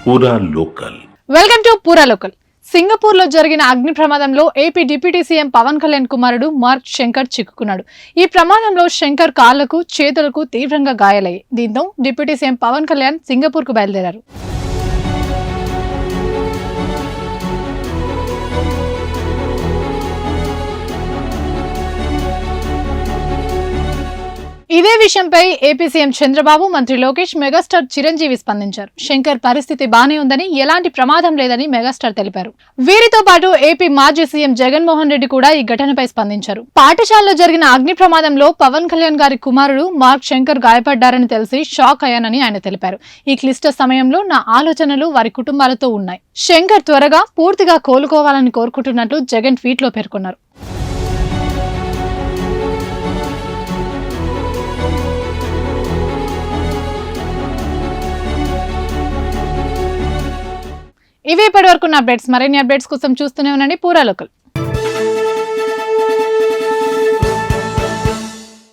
పూరా local. Welcome to Pura local. Singapore లో జరిగిన అగ్ని ప్రమాదంలో AP deputy CM Pawan Kalyan కుమారుడు మార్క్ శంకర్ చిక్కుకున్నాడు. ఈ ప్రమాదంలో శంకర్ కాళ్లకు, చేతులకు తీవ్రంగా గాయాలయ్యాయి. దీంతో deputy CM Pawan Kalyan Singapore కు బయలుదేరారు. ఇదే విషయంపై ఏపీ సీఎం చంద్రబాబు, మంత్రి లోకేష్, మెగాస్టార్ చిరంజీవి స్పందించారు. శంకర్ పరిస్థితి బానే ఉందని, ఎలాంటి ప్రమాదం లేదని మెగాస్టార్ తెలిపారు. వీరితో పాటు ఏపీ మాజీ సీఎం జగన్మోహన్ రెడ్డి కూడా ఈ ఘటనపై స్పందించారు. పాఠశాలలో జరిగిన అగ్ని ప్రమాదంలో పవన్ కళ్యాణ్ గారి కుమారుడు మార్క్ శంకర్ గాయపడ్డారని తెలిసి షాక్ అయ్యానని ఆయన తెలిపారు. ఈ క్లిష్ట సమయంలో నా ఆలోచనలు వారి కుటుంబాలతో ఉన్నాయి. శంకర్ త్వరగా పూర్తిగా కోలుకోవాలని కోరుకుంటున్నట్లు జగన్ ట్వీట్ లో పేర్కొన్నారు. ఇవి ఇప్పటివరకు అప్డేట్స్. మరిన్ని అప్డేట్స్ కోసం చూస్తూనే ఉండండి పూరా లోకల్.